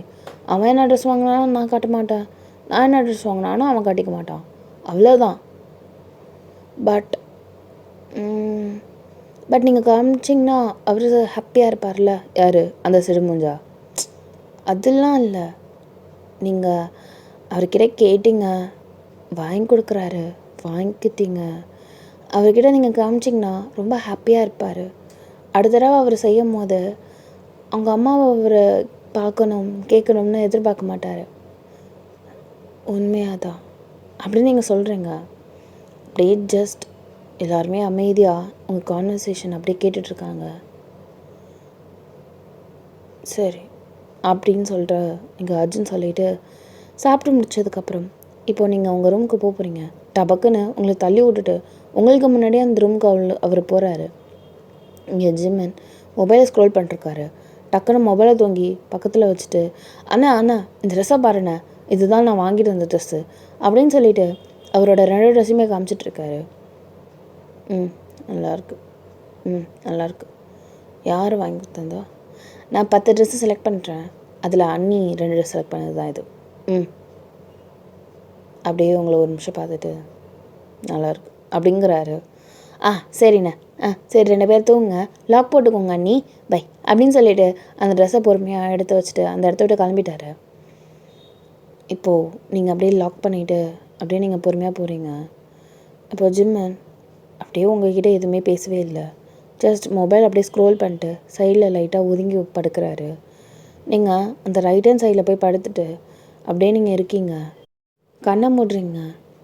அவன் என்ன ட்ரெஸ் வாங்கினாலும் நான் காட்ட மாட்டேன், நான் என்ன ட்ரெஸ் வாங்கினாலும் அவன் காட்டிக்க மாட்டான், அவ்வளோதான். பட் நீங்கள் காமிச்சிங்கன்னா அவர் ஹாப்பியாக இருப்பார்ல. யார்? அந்த சிடுமுஞ்சா? அதெல்லாம் இல்லை. நீங்கள் அவர்கிட்ட கேட்டீங்க, வாங்கி கொடுக்குறாரு, வாங்கிக்கிட்டீங்க. அவர்கிட்ட நீங்கள் காமிச்சிங்கன்னா ரொம்ப ஹாப்பியாக இருப்பார். அடுத்த தடவை அவர் செய்யும் போது அவங்க அம்மாவை அவரை பார்க்கணும் கேட்கணும்னு எதிர்பார்க்க மாட்டார். உண்மையாக தான் அப்படின்னு நீங்கள் சொல்கிறீங்க. அப்படியே ஜஸ்ட் எல்லாருமே அமைதியாக உங்கள் கான்வர்சேஷன் அப்படியே கேட்டுட்ருக்காங்க. சரி அப்படின்னு சொல்லிட்டு நீங்கள் அர்ஜுன் சொல்லிவிட்டு சாப்பிட்டு முடிச்சதுக்கப்புறம் இப்போ நீங்கள் உங்கள் ரூமுக்கு போகிறீங்க. டபக்குன்னு உங்களை தள்ளி விட்டுட்டு உங்களுக்கு முன்னாடியே அந்த ரூமுக்கு அவர் போகிறாரு. இங்கே ஜிம்மன் மொபைலை ஸ்க்ரோல் பண்ணிருக்காரு. டக்குன்னு மொபைலை தூங்கி பக்கத்தில் வச்சுட்டு, அண்ணா இந்த ட்ரெஸ்ஸை பாருண்ணே, இதுதான் நான் வாங்கிட்டு வந்த ட்ரெஸ்ஸு அப்படின்னு சொல்லிட்டு அவரோட 2 ட்ரெஸ்ஸுமே காமிச்சிட்ருக்காரு. நல்லாயிருக்கு. நல்லாயிருக்கு. யார் வாங்கி தந்தா? நான் 10 ட்ரெஸ்ஸு செலக்ட் பண்ணுறேன், அதில் அண்ணி 2 ட்ரெஸ் செலக்ட் பண்ணது தான் இது. அப்படியே உங்களை ஒரு நிமிஷம் பார்த்துட்டு நல்லாயிருக்கு அப்படிங்கிறாரு. சரிண்ணே, சரி 2 பேர் தூங்குங்க, லாக் போட்டுக்கோங்க அண்ணி, பை அப்படின்னு சொல்லிவிட்டு அந்த ட்ரெஸ்ஸை பொறுமையாக எடுத்து வச்சுட்டு அந்த இடத்த விட்டு கிளம்பிட்டாரு. இப்போது நீங்கள் அப்படியே லாக் பண்ணிவிட்டு அப்படியே நீங்கள் பொறுமையாக போகிறீங்க. இப்போது ஜிம்மன் அப்படியே உங்கள்கிட்ட எதுவுமே பேசவே இல்லை. ஜஸ்ட் மொபைல் அப்படியே ஸ்க்ரோல் பண்ணிட்டு சைடில் லைட்டாக ஒதுங்கி படுக்கிறாரு. நீங்கள் அந்த ரைட் ஹேண்ட் சைடில் போய் படுத்துட்டு அப்படியே நீங்கள் இருக்கீங்க. கண்ணை மூடுறீங்க.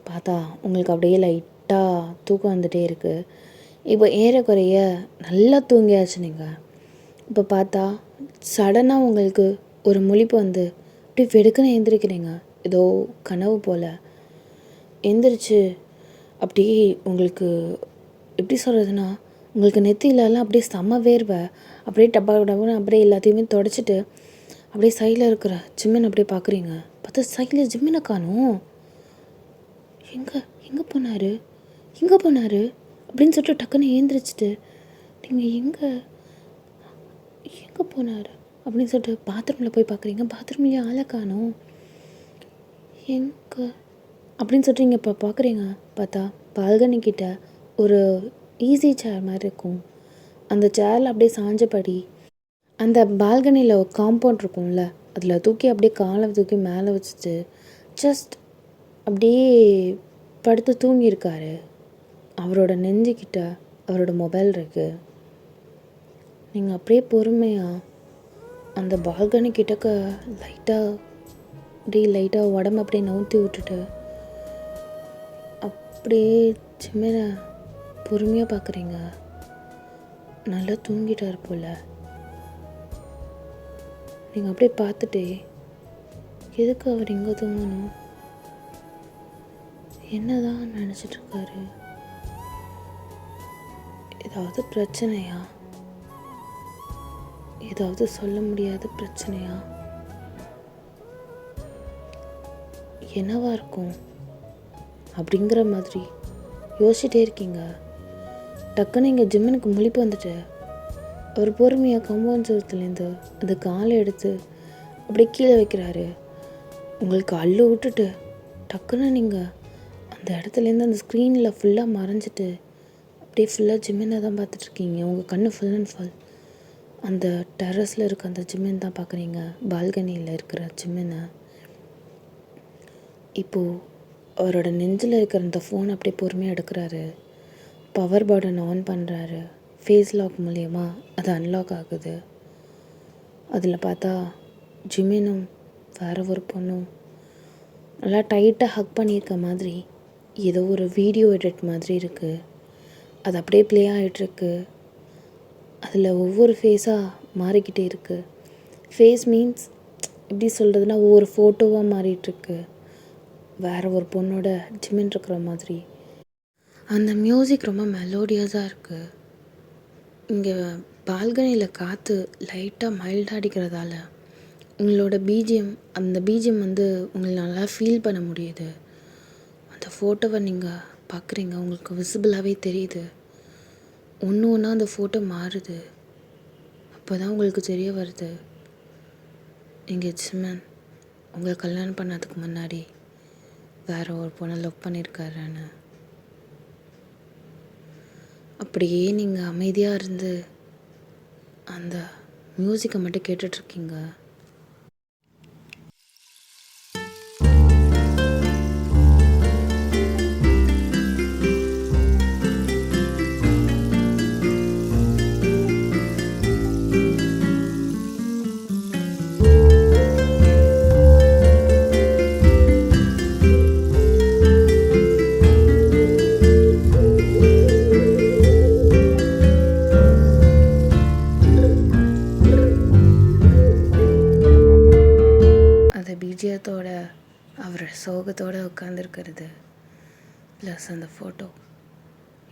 பார்த்தா உங்களுக்கு அப்படியே லைட்டாக தூக்கம் வந்துகிட்டே இருக்குது. இப்போ ஏறக்குறைய நல்லா தூங்கியாச்சு நீங்கள். இப்போ பார்த்தா சடனாக உங்களுக்கு ஒரு முழிப்பு வந்து அப்படியே வெடுக்குன்னு எழுந்திரிக்கிறீங்க. ஏதோ கனவு போல் எந்திரிச்சு அப்படியே உங்களுக்கு எப்படி சொல்கிறதுனா, உங்களுக்கு நெத்தியிலலாம் அப்படியே செம்ம வேர்வை. அப்படியே டப்பான்னு அப்படியே எல்லாத்தையுமே தொடச்சிட்டு அப்படியே சைடில் இருக்கிற ஜிம்மன் அப்படியே பார்க்குறீங்க. பார்த்தா சைடில் ஜிம்மனை காணும். எங்கே போனார் அப்படின்னு சொல்லிட்டு டக்குன்னு ஏந்திரிச்சிட்டு நீங்கள் எங்கே போனார் அப்படின்னு சொல்லிட்டு பாத்ரூமில் போய் பார்க்குறீங்க. பாத்ரூம்லேயே ஆளை காணும். எங்கே அப்படின்னு சொல்லிட்டு நீங்கள் இப்போ பார்க்குறீங்க. பார்த்தா பால்கனிக்கிட்ட ஒரு ஈஸி சேர் மாதிரி இருக்கும். அந்த சேரில் அப்படியே சாஞ்சபடி அந்த பால்கனியில் ஒரு காம்பவுண்ட் இருக்கும்ல, அதில் தூக்கி அப்படியே காலை தூக்கி மேலே வச்சுட்டு ஜஸ்ட் அப்படியே படுத்து தூங்கியிருக்காரு. அவரோட நெஞ்சுக்கிட்ட அவரோட மொபைல் இருக்குது. நீங்கள் அப்படியே பொறுமையாக அந்த பால்கனி கிட்டக்க லைட்டாக உடம்பு அப்படியே நவுத்தி விட்டுட்டு அப்படியே சிம்மனை பொறுமையாக பார்க்குறீங்க. நல்லா தூங்கிட்டார் போல். நீங்கள் அப்படியே பார்த்துட்டே எதுக்கு அவர் இங்கே தூங்கணும், என்னதான் நினச்சிட்ருக்காரு, ஏதாவது பிரச்சனையா, ஏதாவது சொல்ல முடியாத பிரச்சனையா, என்னவா இருக்கும் அப்படிங்கிற மாதிரி யோசிச்சுட்டே இருக்கீங்க. டக்குன்னு இங்கே ஜிம்மனுக்கு முழிப்பு வந்துட்டு அவர் பொறுமையாக கம்பவுண்ட் சுவத்துலேருந்து அந்த காலை எடுத்து அப்படியே கீழே வைக்கிறாரு. உங்களுக்கு அள்ளு விட்டுட்டு டக்குன்னு நீங்கள் அந்த இடத்துலேருந்து அந்த ஸ்க்ரீனில் ஃபுல்லாக மறைஞ்சிட்டு அப்படியே ஃபுல்லாக ஜிமினை தான் பார்த்துட்ருக்கீங்க. உங்கள் கண்ணு ஃபுல் அண்ட் ஃபுல் அந்த டெரஸில் இருக்க அந்த ஜிமின் தான் பார்க்குறீங்க, பால்கனியில் இருக்கிற ஜிமினை. இப்போது அவரோட நெஞ்சில் இருக்கிற அந்த ஃபோன் அப்படியே பொறுமையாக எடுக்கிறாரு. பவர் பட்டன் ஆன் பண்ணுறாரு. ஃபேஸ் லாக் மூலயமா அது அன்லாக் ஆகுது. அதில் பார்த்தா ஜிமினும் வேறு ஒரு பொண்ணும் நல்லா டைட்டாக ஹக் பண்ணியிருக்க மாதிரி ஏதோ ஒரு வீடியோ எடிட் மாதிரி இருக்குது. அது அப்படியே ப்ளே ஆகிட்டுருக்கு. அதில் ஒவ்வொரு ஃபேஸாக மாறிக்கிட்டே இருக்குது. ஃபேஸ் மீன்ஸ் எப்படி சொல்கிறதுனா ஒவ்வொரு ஃபோட்டோவாக மாறிட்டுருக்கு. வேறு ஒரு பொண்ணோட ஜிமின் இருக்கிற மாதிரி. அந்த மியூசிக் ரொம்ப மெலோடியஸாக இருக்குது. இங்கே பால்கனியில் காற்று லைட்டாக மைல்டாக அடிக்கிறதால உங்களோட பிஜிஎம் அந்த பிஜிஎம் உங்களை நல்லா ஃபீல் பண்ண முடியுது. அந்த ஃபோட்டோவை நீங்கள் பார்க்குறீங்க, உங்களுக்கு விசிபிளாகவே தெரியுது. ஒன்று ஒன்றா அந்த ஃபோட்டோ மாறுது. அப்போ தான் உங்களுக்கு தெரிய வருது, இங்கே ஜிமன் உங்களை கல்யாணம் பண்ணதுக்கு முன்னாடி வேறு ஒரு பொண்ணை லவ் பண்ணியிருக்காருன்னு. அப்படியே நீங்கள் அமைதியாக இருந்து அந்த மியூசிக்கை மட்டும் கேட்டுட்ருக்கீங்க. பிஜியத்தோட அவர் சோகத்தோடு உட்காந்துருக்கிறது ப்ளஸ் அந்த ஃபோட்டோ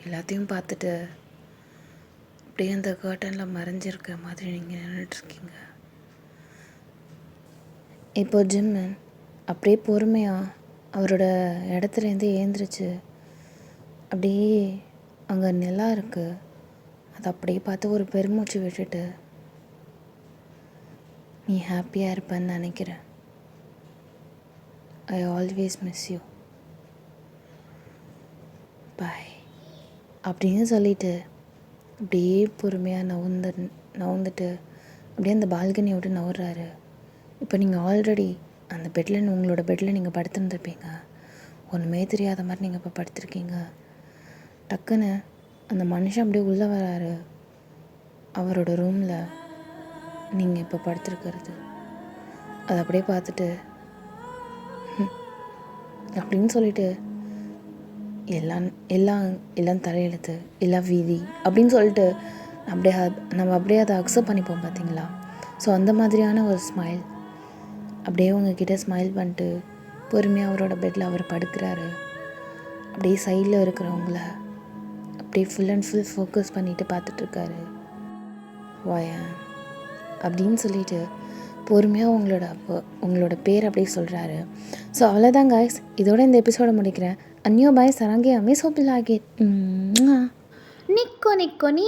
எல்லாத்தையும் பார்த்துட்டு அப்படியே அந்த கர்ட்டனில் மறைஞ்சிருக்க மாதிரி நீங்கள் நின்றுட்டுருக்கீங்க. இப்போ ஜிம்மன் அப்படியே பொறுமையாக அவரோட இடத்துலேருந்து ஏந்திரிச்சு அப்படியே அங்கே நிலா இருக்குது, அதை அப்படியே பார்த்து ஒரு பெருமூச்சு விட்டுட்டு, நீ ஹாப்பியாக இருப்பேன்னு நினைக்கிறேன். I always miss you. Bye. அப்படின்னு சொல்லிட்டு அப்படியே பொறுமையாக நவுந்துட்டு அப்படியே அந்த பால்கனியை விட்டு நவுறாரு. இப்போ நீங்கள் ஆல்ரெடி அந்த பெட்டில் உங்களோட பெட்டில் நீங்கள் படுத்துருந்துருப்பீங்க. ஒன்றுமே தெரியாத மாதிரி நீங்கள் இப்போ படுத்திருக்கீங்க. டக்குன்னு அந்த மனுஷன் அப்படியே உள்ளே வராரு. அவரோட ரூமில் நீங்கள் இப்போ படுத்துருக்கிறது அதை அப்படியே பார்த்துட்டு அப்படின்னு சொல்லிட்டு எல்லாம் தலையெழுத்து எல்லாம் வீதி அப்படின்னு சொல்லிட்டு நம்ம அப்படியே அதை அக்செப்ட் பண்ணிப்போம் பார்த்தீங்களா. ஸோ அந்த மாதிரியான ஒரு ஸ்மைல் அப்படியே உங்ககிட்ட ஸ்மைல் பண்ணிட்டு பொறுமையாக அவரோட பெட்டில் அவர் படுக்கிறாரு. அப்படியே சைடில் இருக்கிறவங்கள அப்படியே ஃபுல் அண்ட் ஃபுல் ஃபோக்கஸ் பண்ணிவிட்டு பார்த்துட்ருக்காரு. வாயன் அப்படின்னு சொல்லிட்டு பொறுமையாக உங்களோட பேர் அப்படியே சொல்கிறாரு. ஸோ அவ்வளோதான் காய்ஸ், இதோட இந்த எபிசோடை முடிக்கிறேன். அந்நியோ பாய் சரங்கே அமே சோப்பிலாகே நிக்கோ நிக்கோ நீ